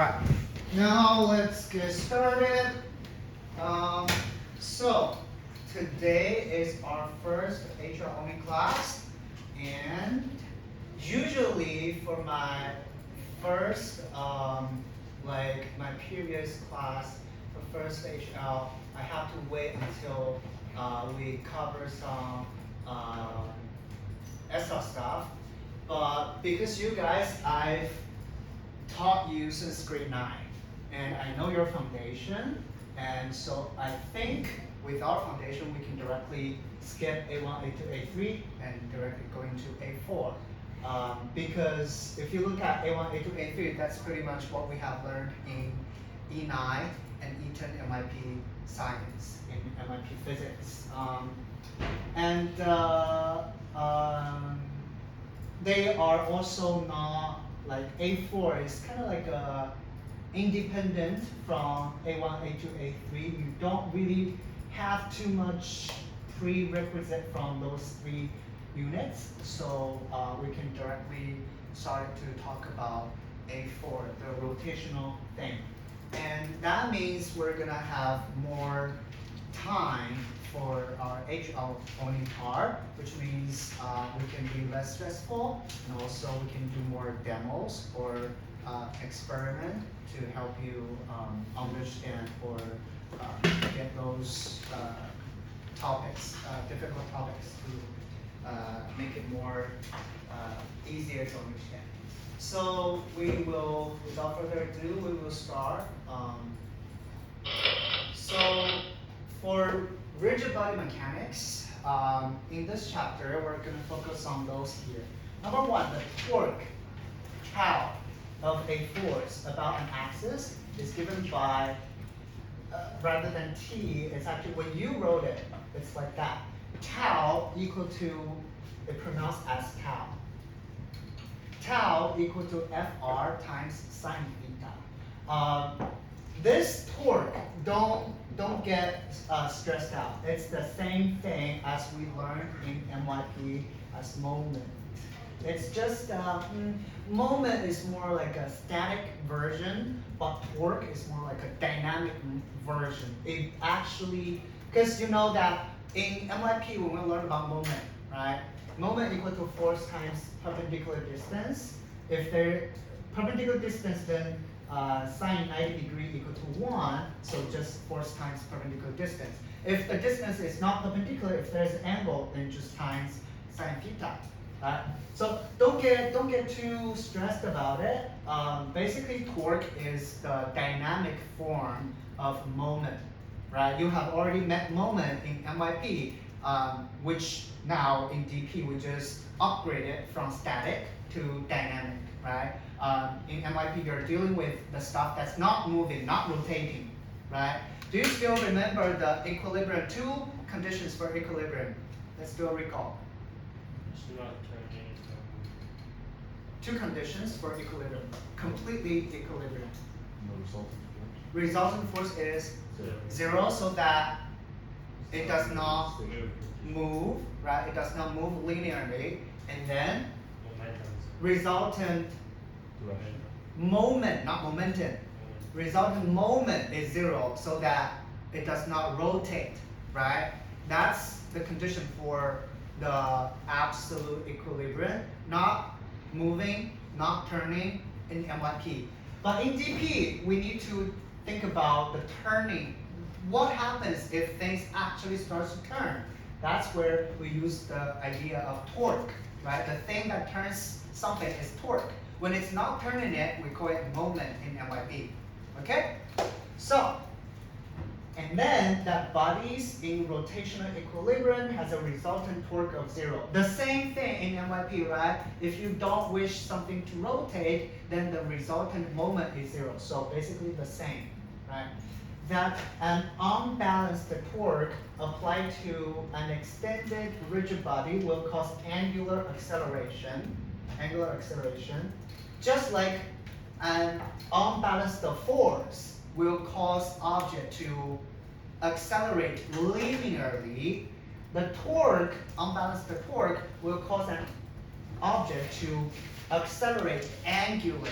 Right. Now let's get started. So today is our first HR only class, and usually for my first, like my previous class, for first HL, I have to wait until we cover some SL stuff. But because you guys, I've taught you since grade 9, and I know your foundation, and so I think with our foundation we can directly skip A1, A2, A3, and directly go into A4. Because if you look at A1, A2, A3, that's pretty much what we have learned in E9 and E10 MIP science, in MIP physics. And they are also not, like A4 is kind of like independent from A1, A2, A3. You don't really have too much prerequisite from those 3 units. So we can directly start to talk about A4, the rotational thing. And that means we're gonna have more time for our HL only part, which means we can be less stressful, and also we can do more demos or experiment to help you understand or get those topics, difficult topics, to make it more easier to understand. So we will, without further ado, we will start. So for rigid body mechanics, in this chapter, we're going to focus on those here. Number one, the torque, tau, of a force about an axis is given by, rather than T, it's actually, when you wrote it, it's like that. Tau equal to, it pronounced as tau. Tau equal to FR times sine theta. This torque, don't get stressed out. It's the same thing as we learned in MYP as moment. It's just, moment is more like a static version, but torque is more like a dynamic version. It actually, because you know that in MYP when we learn about moment, right? Moment equal to force times perpendicular distance. If they're perpendicular distance, then sine 90 degree equal to 1, so just force times perpendicular distance. If the distance is not perpendicular, if there's an angle, then just times sine theta. Right? So don't get too stressed about it. Basically, torque is the dynamic form of moment. Right? You have already met moment in MYP, which now in DP we just upgrade it from static to dynamic. Right? In MYP, you're dealing with the stuff that's not moving, not rotating, right? Do you still remember the equilibrium, 2 conditions for equilibrium? Let's do a recall. It's not turning. 2 conditions for equilibrium, completely equilibrium. No resultant force. Resultant force is Zero. 0, so that it does not move, right? It does not move linearly, and then Momentum. resultant Direction. moment, not momentum. Resultant moment is 0, so that it does not rotate, right? That's the condition for the absolute equilibrium, not moving, not turning in MYP. But in DP, we need to think about the turning. What happens if things actually start to turn? That's where we use the idea of torque, right? The thing that turns something is torque. When it's not turning it, we call it moment in MYP. Okay? So, and then that bodies in rotational equilibrium has a resultant torque of 0. The same thing in MYP, right? If you don't wish something to rotate, then the resultant moment is 0. So basically the same, right? That an unbalanced torque applied to an extended rigid body will cause angular acceleration, just like an unbalanced force will cause object to accelerate linearly. The torque, unbalanced torque, will cause an object to accelerate angularly.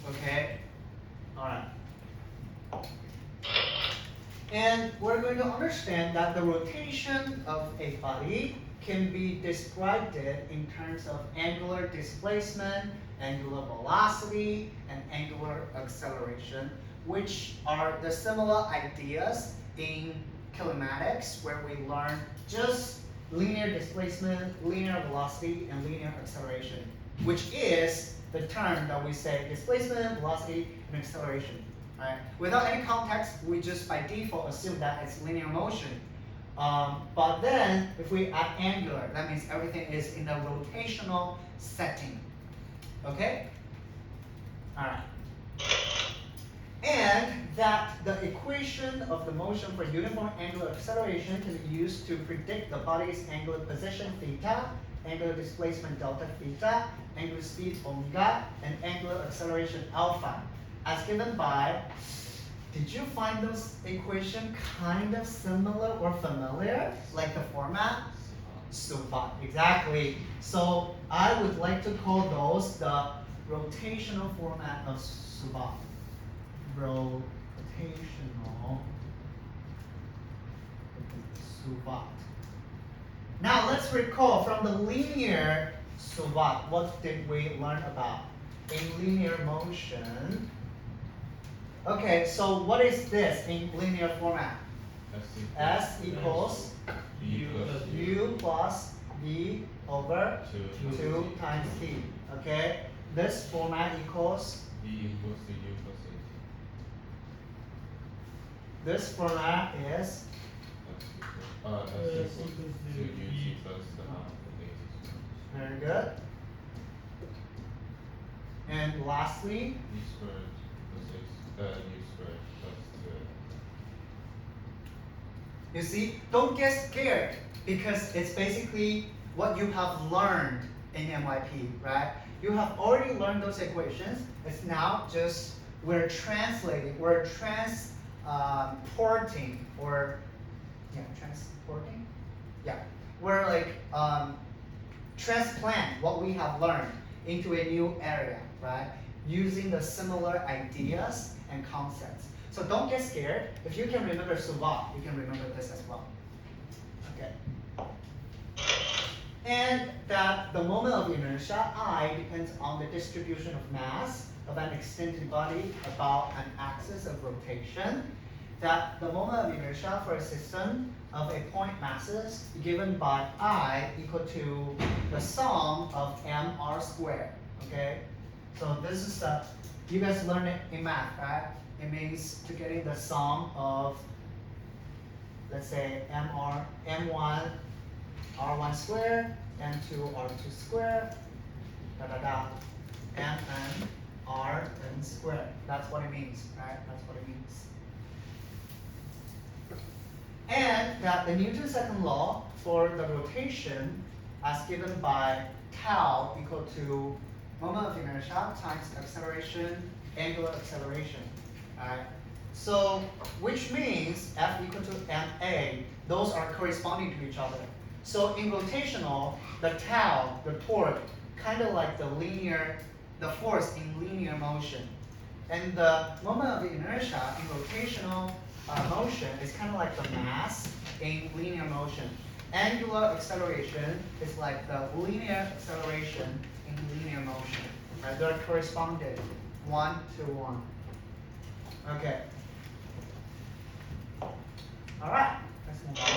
Okay? And we're going to understand that the rotation of a body can be described in terms of angular displacement, angular velocity, and angular acceleration, which are the similar ideas in kinematics, where we learn just linear displacement, linear velocity, and linear acceleration, which is the term that we say displacement, velocity, and acceleration. Right? Without any context, we just by default assume that it's linear motion. But then, if we add angular, that means everything is in a rotational setting. Okay? Alright. And that the equation of the motion for uniform angular acceleration can be used to predict the body's angular position theta, angular displacement delta theta, angular speed omega, and angular acceleration alpha, as given by, did you find those equations kind of similar or familiar, like the format? Suvat, exactly. So I would like to call those the rotational format of Suvat. Rotational Suvat. Now let's recall from the linear Suvat, what did we learn about? In linear motion. Okay, so what is this in linear format? S equals U plus V over 2 times T. Okay, this format equals V equals to U plus this format is S equals to UT plus the half of AT squared. very good. And lastly, V squared plus U squared plus 2. you see, don't get scared because it's basically what you have learned in NYP, right? You have already learned those equations. It's now just we're translating, we're transporting, or yeah, transporting. Yeah, we're like transplant what we have learned into a new area, right? Using the similar ideas and concepts. So don't get scared. If you can remember Suvat, you can remember this as well. Okay. And that the moment of inertia, I, depends on the distribution of mass of an extended body about an axis of rotation. That the moment of inertia for a system of a point masses given by I equal to the sum of mr squared. Okay? So this is the, you guys learn it in math, right? It means to getting the sum of, let's say, m1 r1 squared, m2 r2 squared, da da da, mn rn squared. That's what it means, right? That's what it means. And that the Newton's second law for the rotation as given by tau equal to moment of inertia times acceleration, angular acceleration. Alright. So which means F equal to ma, those are corresponding to each other. So in rotational, the tau, the torque, kind of like the linear, the force in linear motion. And the moment of inertia in rotational motion is kind of like the mass in linear motion. Angular acceleration is like the linear acceleration in linear motion. Right? They're corresponded 1 to 1. Okay. All right, let's move on.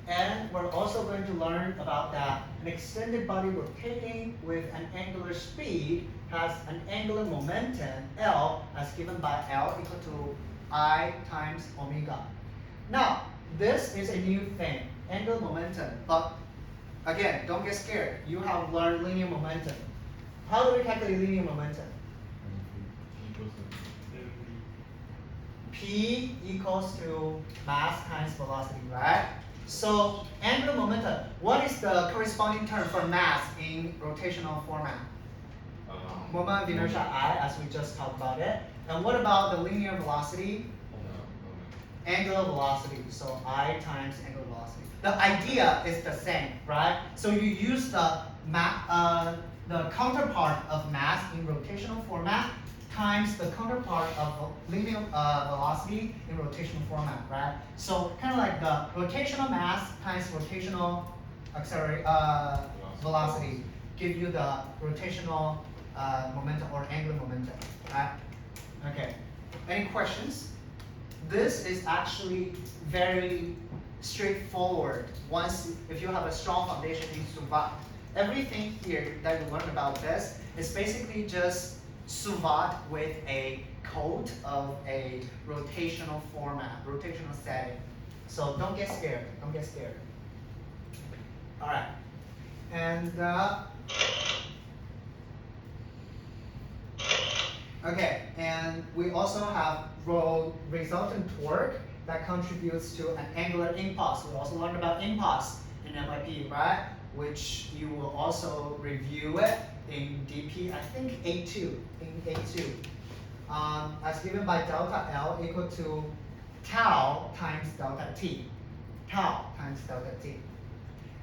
And we're also going to learn about that an extended body rotating with an angular speed has an angular momentum L as given by L equal to I times omega. Now, this is a new thing, angular momentum, but again, don't get scared. You have learned linear momentum. How do we calculate linear momentum? P equals to mass times velocity, right? So angular momentum, what is the corresponding term for mass in rotational format? Moment of inertia I, as we just talked about it. And what about the linear velocity? Angular velocity, so I times angular velocity. The idea is the same, right? So you use the counterpart of mass in rotational format times the counterpart of linear velocity in rotational format, right? So kind of like the rotational mass times rotational velocity give you the rotational momentum or angular momentum, right? Okay. Any questions? This is actually very straightforward. Once, if you have a strong foundation in Suvat, everything here that you learned about this is basically just Suvat with a code of a rotational format, rotational setting. So don't get scared. Don't get scared. All right. And okay, and we also have resultant torque that contributes to an angular impulse. We also learned about impulse in MIP, right? Which you will also review it in DP, I think A2, in A2. As given by delta L equal to tau times delta T. Tau times delta T.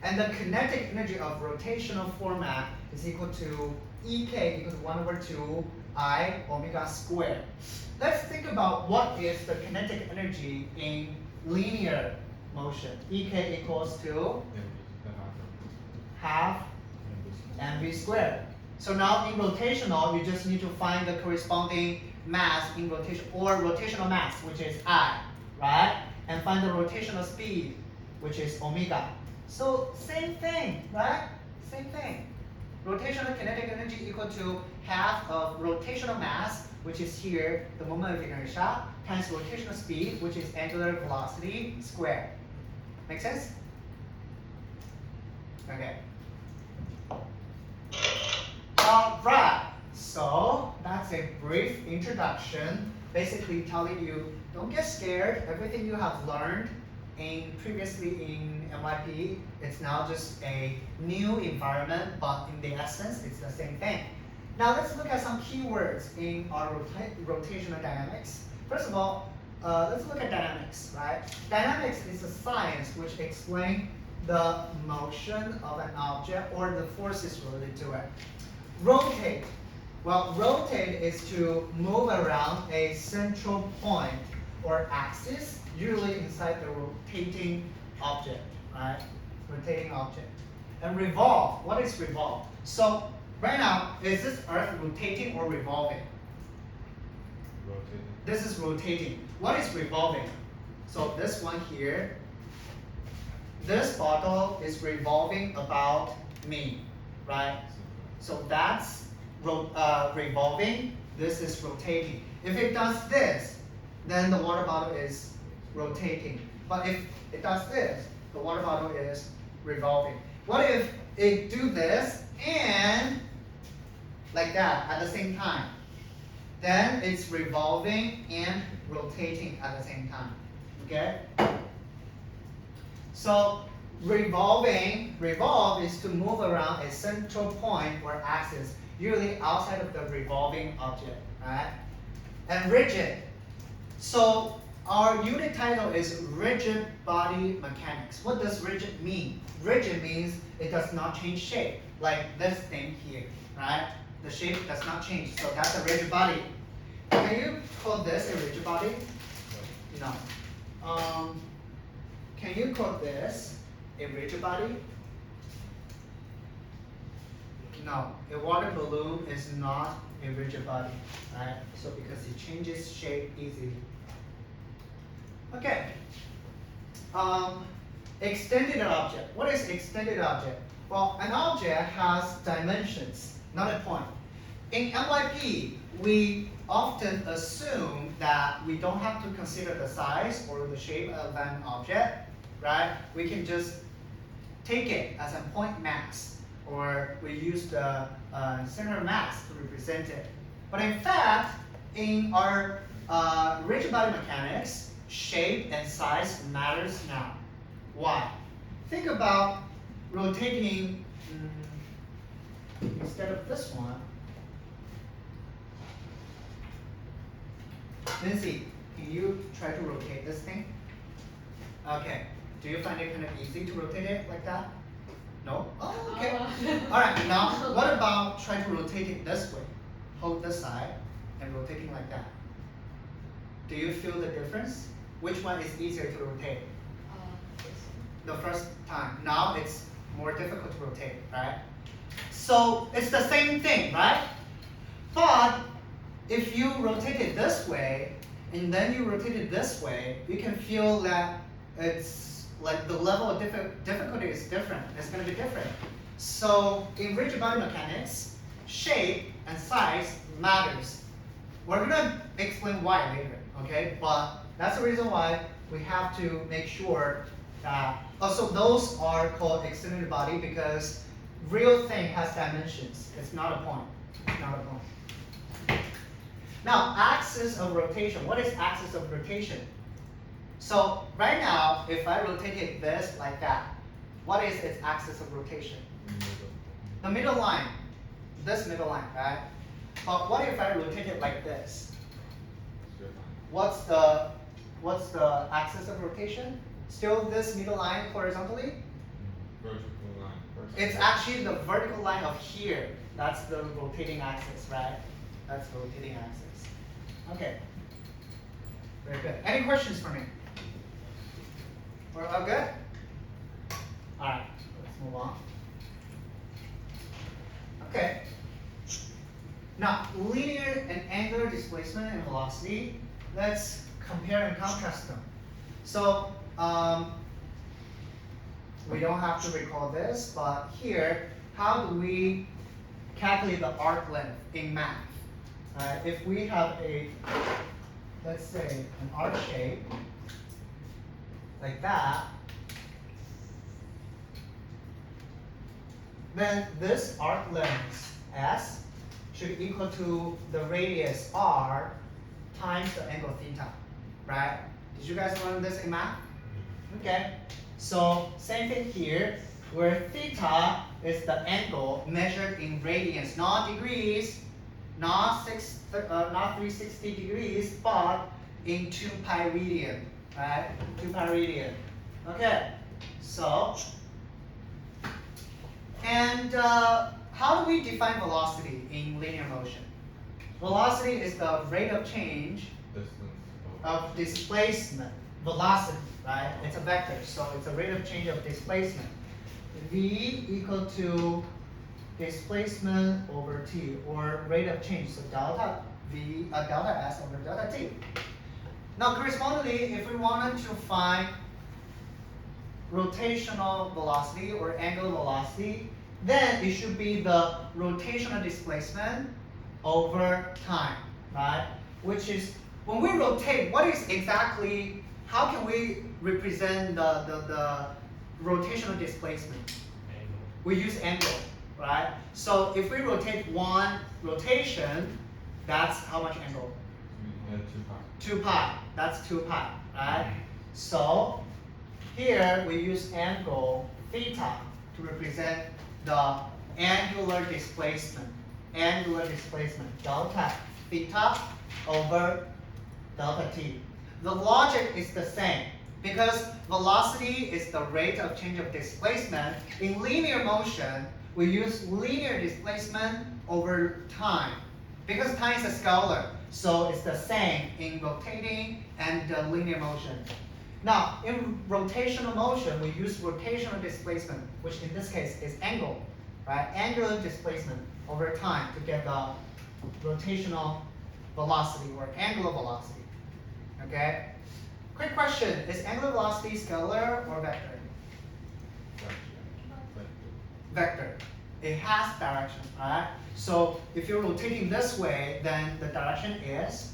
And the kinetic energy of rotational format is equal to EK equal to 1 over 2 I omega squared. Let's think about what is the kinetic energy in linear motion. EK equals to half mv squared. So now in rotational, you just need to find the corresponding mass in rotation, or rotational mass, which is I, right? And find the rotational speed, which is omega. So same thing, right? Same thing. Rotational kinetic energy equal to half of rotational mass, which is here, the moment of inertia, times rotational speed, which is angular velocity squared. Make sense? Okay. All right. So that's a brief introduction, basically telling you don't get scared. Everything you have learned previously in MYP, it's now just a new environment, but in the essence, it's the same thing. Now let's look at some keywords in our rotational dynamics. First of all, let's look at dynamics, right? Dynamics is a science which explains the motion of an object or the forces related to it. Rotate. Well, rotate is to move around a central point or axis, usually inside the rotating object, right? Rotating object. And revolve. What is revolve? So right now, is this Earth rotating or revolving? Rotating. This is rotating. What is revolving? So this one here, this bottle is revolving about me, right? So that's revolving, this is rotating. If it does this, then the water bottle is rotating. But if it does this, the water bottle is revolving. What if it do this and like that at the same time? Then it's revolving and rotating at the same time. Okay? So revolve is to move around a central point or axis, usually outside of the revolving object, right? And rigid. So our unit title is rigid body mechanics. What does rigid mean? Rigid means it does not change shape, like this thing here, right? The shape does not change, so that's a rigid body. Can you call this a rigid body? No. Can you call this a rigid body? No, a water balloon is not a rigid body, right? So because it changes shape easily. Okay. Extended object. What is extended object? Well, an object has dimensions, not a point. In MYP, we often assume that we don't have to consider the size or the shape of an object, right? We can just take it as a point mass, or we use the center mass to represent it. But in fact, in our rigid body mechanics, shape and size matters now. Why? Think about rotating instead of this one. Lindsay, can you try to rotate this thing? Okay. Do you find it kind of easy to rotate it like that? No? Oh, okay. All right. Now, what about trying to rotate it this way? Hold this side. and rotating like that. Do you feel the difference? Which one is easier to rotate? The first time. Now it's more difficult to rotate, right? So it's the same thing, right? But if you rotate it this way, and then you rotate it this way, you can feel that it's like the level of difficulty is different. It's going to be different. So in rigid body mechanics, shape and size matters. We're going to explain why later, okay? But that's the reason why we have to make sure that, also those are called extended body because real thing has dimensions. It's not a point. It's not a point. Now, axis of rotation. What is axis of rotation? So right now, if I rotate it this like that, what is its axis of rotation? The middle line. This middle line, right? But what if I rotate it like this? What's the axis of rotation? Still this middle line horizontally? Vertical line. It's actually the vertical line of here. That's the rotating axis, right? That's the rotating axis. Okay. Very good. Any questions for me? We're all good? All right. Let's move on. Okay. Now, linear and angular displacement and velocity. Let's compare and contrast them. So, we don't have to recall this, but here, how do we calculate the arc length in math? If we have a, let's say, an arc shape like that, then this arc length S should equal to the radius R times the angle theta, right? Did you guys learn this in math? Okay, so same thing here, where theta is the angle measured in radians, not degrees, not 360 degrees, but in 2 pi radian, right? 2 pi radian. Okay, so, and how do we define velocity in linear motion? Velocity is the rate of change of displacement. Velocity, right? It's a vector, so it's a rate of change of displacement. V equal to displacement over t, or rate of change, so delta S over delta t. Now, correspondingly, if we wanted to find rotational velocity or angular velocity, then it should be the rotational displacement over time, right? Which is, when we rotate, what is exactly, how can we represent the rotational displacement? Angle. We use angle, right? So if we rotate one rotation, that's how much angle? 2 pi. That's 2 pi, right? So here we use angle theta to represent the angular displacement. Angular displacement, delta theta over delta t. The logic is the same because velocity is the rate of change of displacement. In linear motion, we use linear displacement over time because time is a scalar. So it's the same in rotating and linear motion. Now, in rotational motion, we use rotational displacement, which in this case is angle, right? Angular displacement over time to get the rotational velocity or angular velocity. Okay? Quick question, is angular velocity scalar or vector? Vector. It has direction, alright? So if you're rotating this way, then the direction is,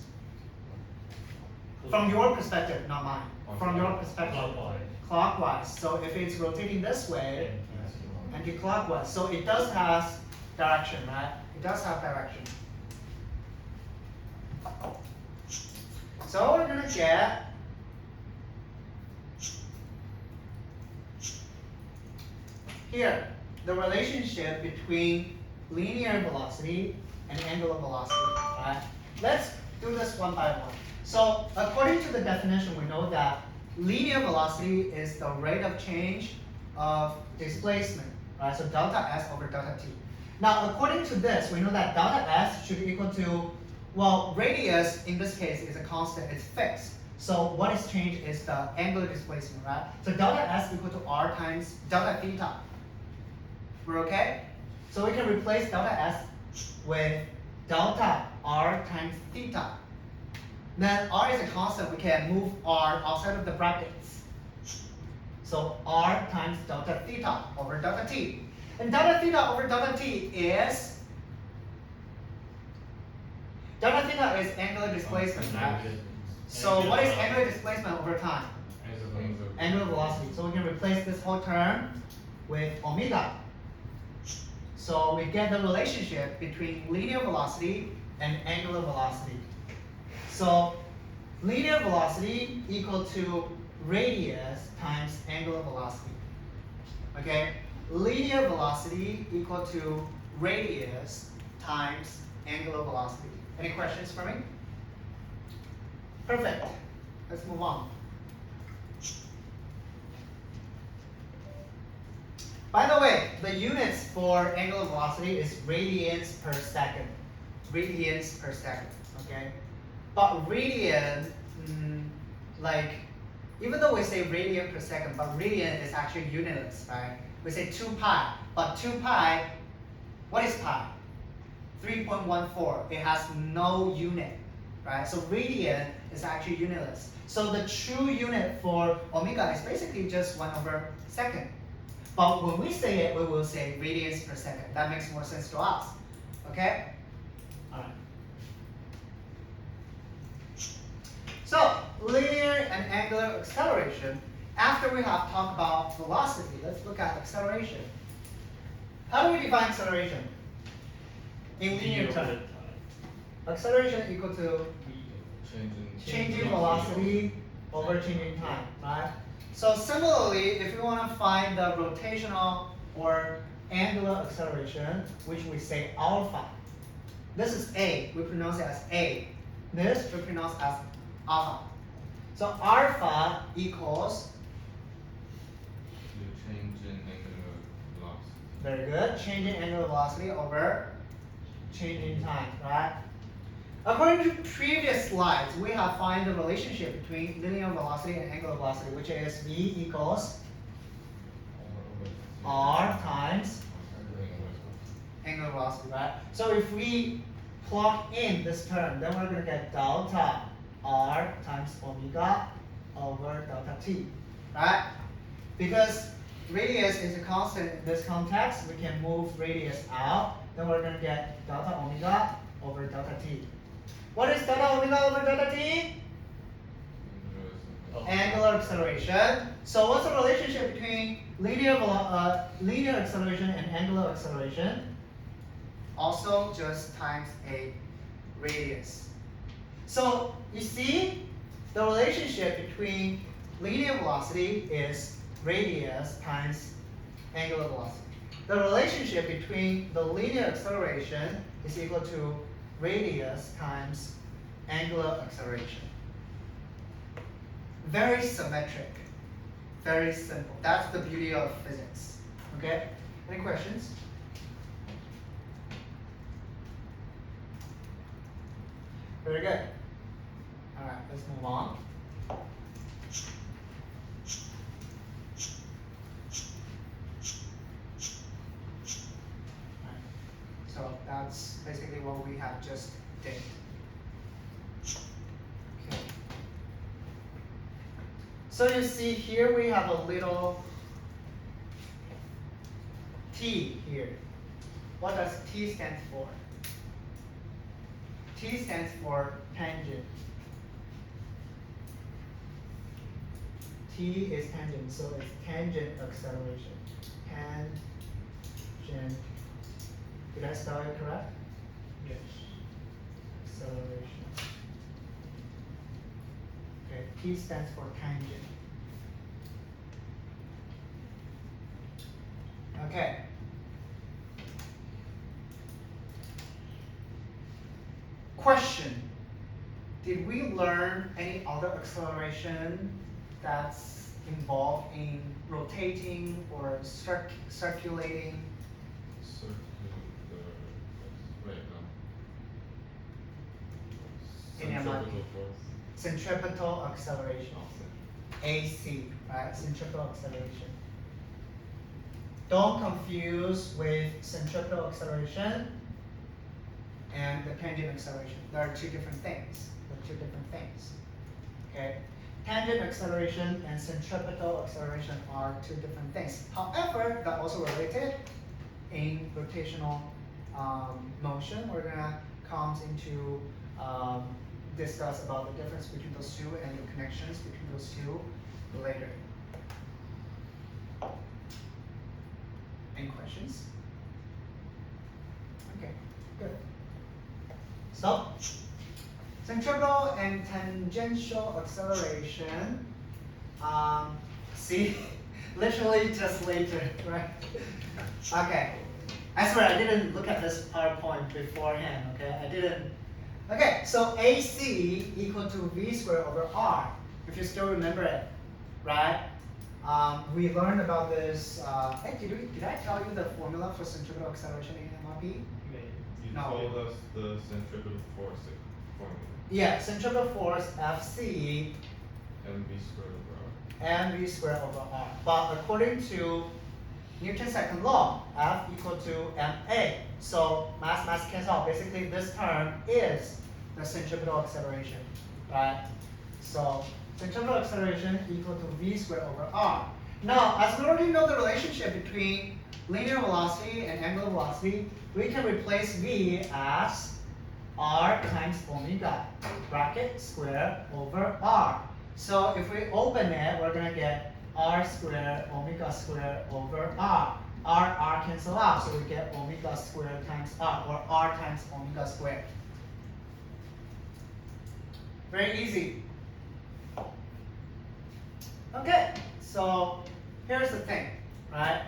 from your perspective, not mine, from your perspective, Clockwise. clockwise. So if it's rotating this way, anti-clockwise, so it does have direction, right? It does have direction. So we're gonna get here the relationship between linear velocity and angular velocity, right? Let's do this one by one. So according to the definition, we know that linear velocity is the rate of change of displacement, right? So delta S over delta T. Now according to this, we know that delta S should be equal to Well, radius in this case is a constant, it's fixed. So what is changed is the angular displacement, right? So delta S equal to R times delta theta. We're okay? So we can replace delta S with delta R times theta. Then R is a constant, we can move R outside of the brackets. So R times delta theta over delta T. And delta theta over delta T is delta theta is angular displacement, right? So what is angular displacement over time? Angular velocity. So we can replace this whole term with omega. So we get the relationship between linear velocity and angular velocity. So linear velocity equal to radius times angular velocity. Okay? Linear velocity equal to radius times angular velocity. Any questions for me? Perfect. Let's move on. By the way, the units for angular velocity is radians per second. Radians per second, okay? But radian, like, even though we say radian per second, but radian is actually unitless, right? We say 2 pi, but 2 pi, what is pi? 3.14, it has no unit, right? So radian is actually unitless. So the true unit for omega is basically just 1/second. But when we say it, we will say radians per second. That makes more sense to us, okay? All right. So linear and angular acceleration. After we have talked about velocity, let's look at acceleration. How do we define acceleration? In linear time. Acceleration equal to changing velocity over changing time, right? So similarly, if we want to find the rotational or angular acceleration, which we say alpha, this is A, we pronounce it as A. This we pronounce as alpha. So alpha equals, change in angular velocity. very good, change in angular velocity over change in time, right? According to previous slides, we have found the relationship between linear velocity and angular velocity, which is V equals R times angular velocity, right? So if we plug in this term, then we're going to get delta R times omega over delta T, right? Because radius is a constant in this context, we can move radius out, then we're going to get delta omega over delta T. What is delta omega over delta T? Angular acceleration. So what's the relationship between linear acceleration and angular acceleration? Also just times a radius. So you see the relationship between linear velocity is radius times angular velocity. The relationship between the linear acceleration is equal to radius times angular acceleration. Very symmetric, very simple. That's the beauty of physics. Okay? Any questions? Very good. All right, let's move on. So that's basically what we have just did. Okay. So you see here we have a little t here. What does t stand for? T stands for tangent. T is tangent, so it's tangent acceleration. Tangent. Did I spell it correct? Yes. Acceleration. Okay, T stands for tangent. Okay. Question. Did we learn any other acceleration that's involved in rotating or circulating? Wait, no. in MIP. Centripetal force. Centripetal acceleration. AC, right? Centripetal acceleration. Don't confuse with centripetal acceleration and the tangent acceleration. There are two different things. Okay? Tangent acceleration and centripetal acceleration are two different things. However, they're also related in rotational motion. We're gonna come into discuss about the difference between those two and the connections between those two later. Any questions? Okay, good. So, centripetal and tangential acceleration. See, literally just later, right? Okay. I swear I didn't look at this PowerPoint beforehand, okay? I didn't. Okay, so AC equal to V squared over R, if you still remember it, right? We learned about this, hey, did I tell you the formula for centripetal acceleration in MRP? You No. told us the centripetal force formula. Yeah, centripetal force Fc mv squared over r. and V squared over R. But according to Newton's second law, F equal to ma. So mass cancel out. Basically, this term is the centripetal acceleration, right? So centripetal acceleration equal to V squared over R. Now, as we already know the relationship between linear velocity and angular velocity, we can replace V as R times omega, bracket square over R. So if we open it, we're gonna get R squared omega squared over R. R cancel out, so we get omega squared times R, or R times omega squared. Very easy. Okay, so here's the thing, right?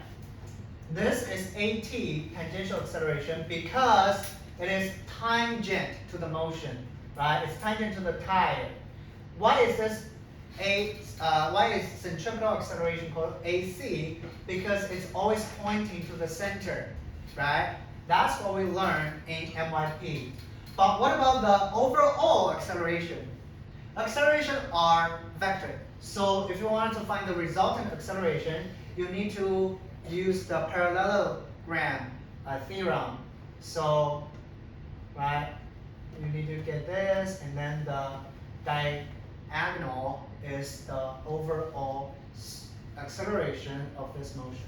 This is AT, tangential acceleration, because it is tangent to the motion, right? It's tangent to the tire. Why is this why is centripetal acceleration called AC? Because it's always pointing to the center, right? That's what we learned in MYP. But what about the overall acceleration? Acceleration are vector. So if you wanted to find the resultant acceleration, you need to use the parallelogram theorem. So, right, you need to get this, and then the diagonal is the overall acceleration of this motion.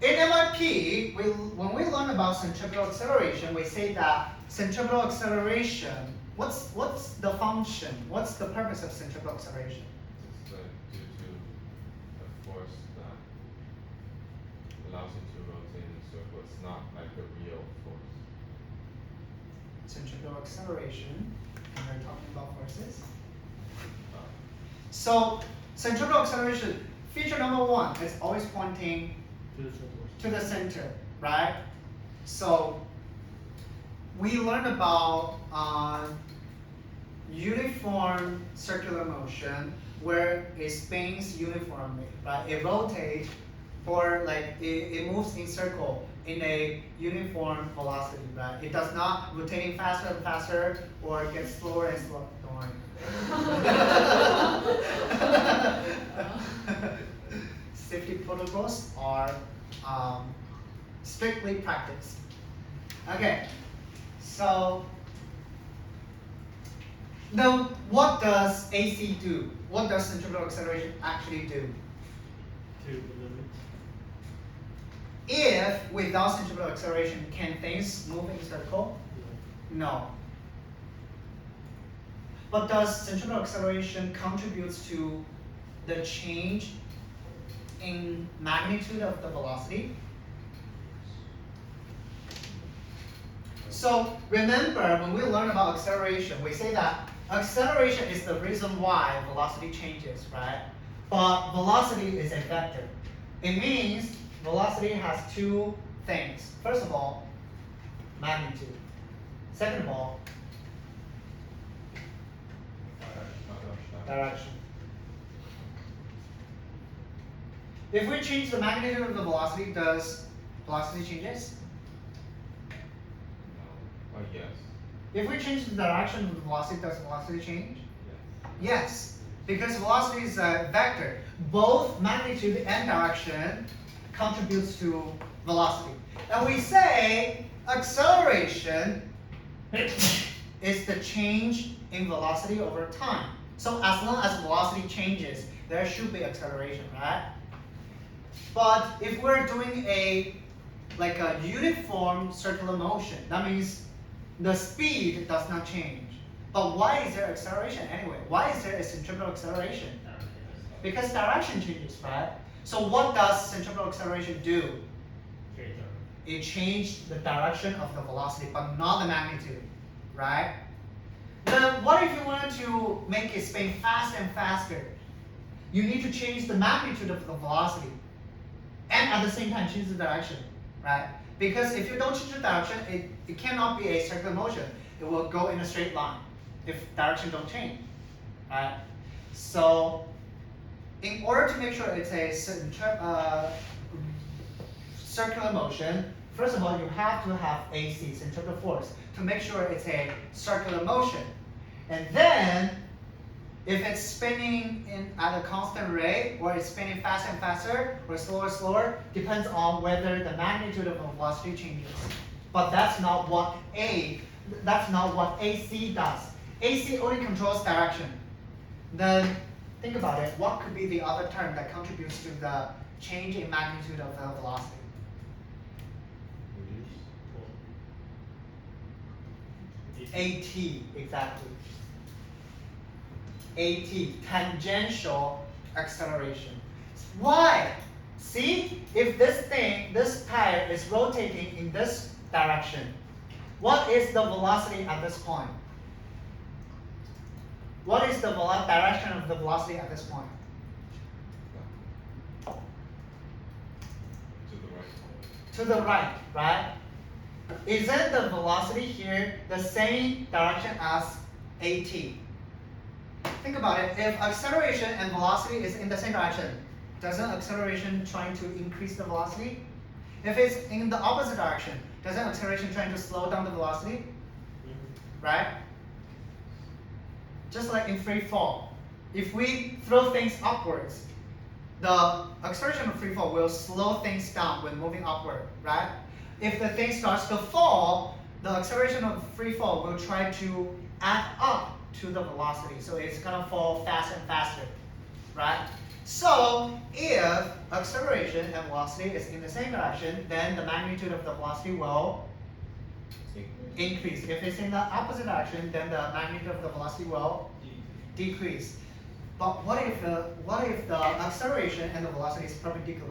In MIP, when we learn about centripetal acceleration, we say that centripetal acceleration, what's the function? What's the purpose of centripetal acceleration? It's like due to a force that allows it to rotate in a circle. It's not like a real force. Centripetal acceleration, and we're talking about forces. Uh, So centripetal acceleration, feature number one, is always pointing to the center, right? So we learned about uniform circular motion where it spins uniformly, right? It rotates, or like it moves in circle in a uniform velocity, right? It does not rotating faster and faster or get slower and slower. Don't worry. Safety protocols are strictly practiced. Okay, so now what does AC do? What does centripetal acceleration actually do? To the limit. If without centripetal acceleration, can things move in circle? No. But does centripetal acceleration contributes to the change in magnitude of the velocity? So remember, when we learn about acceleration, we say that acceleration is the reason why velocity changes, right? But velocity is a vector. It means velocity has two things. First of all, magnitude. Second of all, direction. If we change the magnitude of the velocity, does velocity changes? Yes. If we change the direction of the velocity, does velocity change? Yes. Yes, because velocity is a vector. Both magnitude and direction contributes to velocity. And we say acceleration is the change in velocity over time. So as long as velocity changes, there should be acceleration, right? But if we're doing a uniform circular motion, that means the speed does not change. But why is there acceleration anyway? Why is there a centripetal acceleration? Because direction changes, right? So what does centripetal acceleration do? It changed the direction of the velocity, but not the magnitude, right? Then what if you wanted to make it spin faster and faster? You need to change the magnitude of the velocity, and at the same time change the direction, right? Because if you don't change the direction, it cannot be a circular motion. It will go in a straight line if direction don't change, right? So in order to make sure it's a circular motion, first of all, you have to have AC, centripetal force, to make sure it's a circular motion. And then, if it's spinning at a constant rate, or it's spinning faster and faster, or slower, depends on whether the magnitude of the velocity changes. But that's not what AC does. AC only controls direction. Then think about it. What could be the other term that contributes to the change in magnitude of the velocity? AT, exactly. AT, tangential acceleration. Why? See, if this tire is rotating in this direction, what is the velocity at this point? What is the direction of the velocity at this point? To the right. To the right, right? Isn't the velocity here the same direction as AT? Think about it. If acceleration and velocity is in the same direction, doesn't acceleration trying to increase the velocity? If it's in the opposite direction, doesn't acceleration trying to slow down the velocity? Right? Just like in free fall. If we throw things upwards, the acceleration of free fall will slow things down when moving upward, right? If the thing starts to fall, the acceleration of free fall will try to add up to the velocity. So it's gonna fall faster and faster, right? So if acceleration and velocity is in the same direction, then the magnitude of the velocity will increase. If it's in the opposite direction, then the magnitude of the velocity will decrease. But what if the acceleration and the velocity is perpendicular?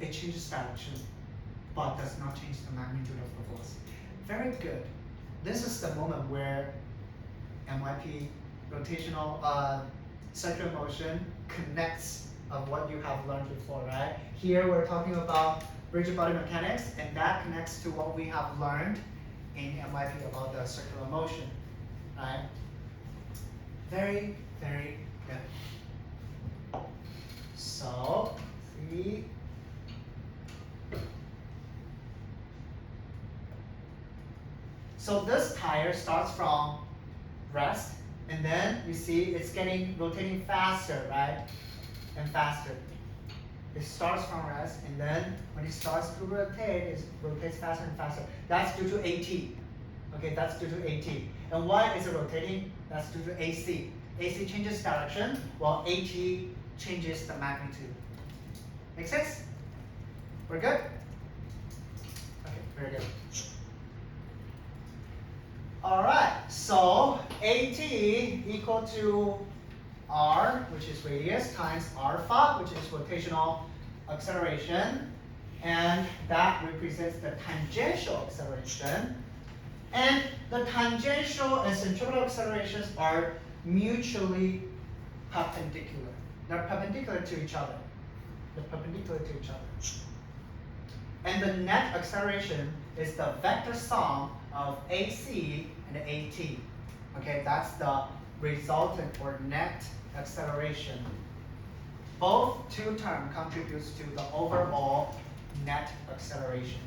It changes direction, but does not change the magnitude of the velocity. Very good. This is the moment where MYP, rotational circular motion, connects of what you have learned before, right? Here we're talking about rigid body mechanics, and that connects to what we have learned in MYP about the circular motion, right? Very, very good. So, see. So this tire starts from rest, and then you see it's rotating faster, right? And faster. It starts from rest, and then when it starts to rotate, it rotates faster and faster. That's due to AT. Okay, that's due to AT. And why is it rotating? That's due to AC. AC changes direction, while AT changes the magnitude. Make sense? We're good? Okay, very good. Alright, so AT equal to R, which is radius, times alpha, which is rotational acceleration, and that represents the tangential acceleration. And the tangential and centripetal accelerations are mutually perpendicular. They're perpendicular to each other. They're perpendicular to each other. And the net acceleration is the vector sum of AC and AT. Okay, that's the resultant or net acceleration. Both two terms contributes to the overall net acceleration.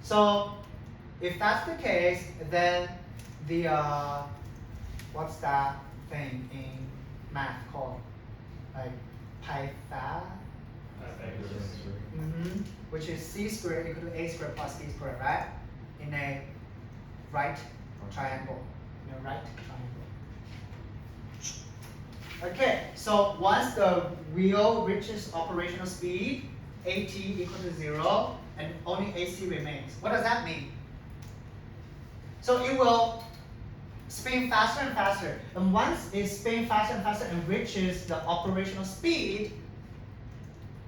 So if that's the case, then the what's that thing in math called? Like Pythag? Which is c squared equal to a squared plus b squared, right? In a right triangle. In a right triangle. Okay, so once the wheel reaches operational speed, at equal to 0, and only ac remains. What does that mean? So it will spin faster and faster. And once it spins faster and faster and reaches the operational speed,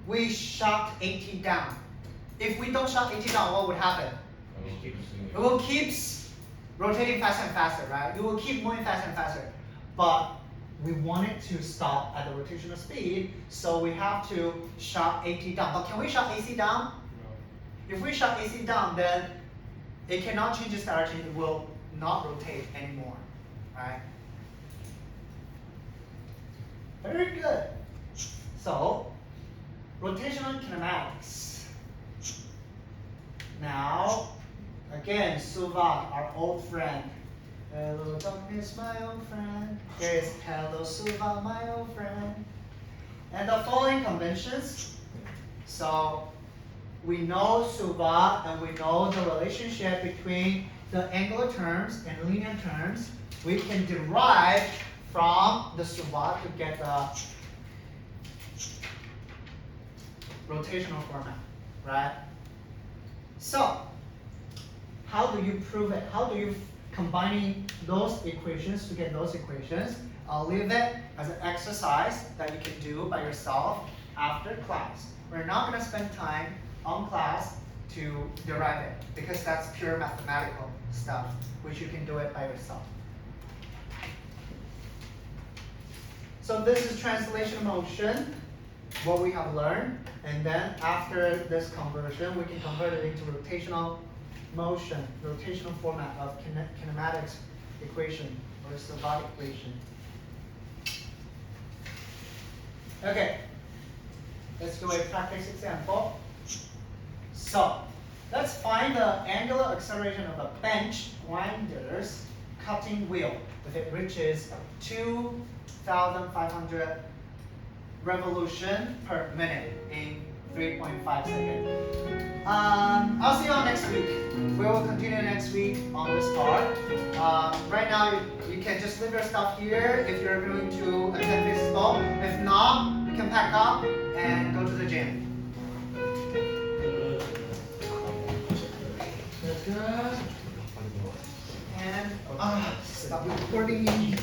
we shut at down. If we don't shut at down, what would happen? It will keep rotating faster and faster, right? It will keep moving faster and faster. But we want it to stop at the rotational speed, so we have to shut at down. But can we shut AC down? No. If we shut AC down, then it cannot change its direction. It will not rotate anymore, right? Very good. So, rotational kinematics. Now, again, Suva, our old friend. Hello, darkness, my old friend. Here is hello, Suva, my old friend. And the following conventions. So, we know Suva and we know the relationship between the angular terms and linear terms. We can derive from the Suva to get the rotational format, right? So, how do you prove it? How do you combining those equations to get those equations? I'll leave it as an exercise that you can do by yourself after class. We're not going to spend time on class to derive it because that's pure mathematical stuff, which you can do it by yourself. So this is translation motion, what we have learned, and then after this conversion, we can convert it into rotational motion, rotational format of kinematics equation or Savart equation. Okay, let's do a practice example. So, let's find the angular acceleration of a bench grinder's cutting wheel if it reaches 2,500 revolution per minute in 3.5 seconds. I'll see you all next week. We will continue next week on this part. Right now, you can just leave your stuff here if you're going to attend physical. If not, you can pack up and go to the gym. Good. And stop recording.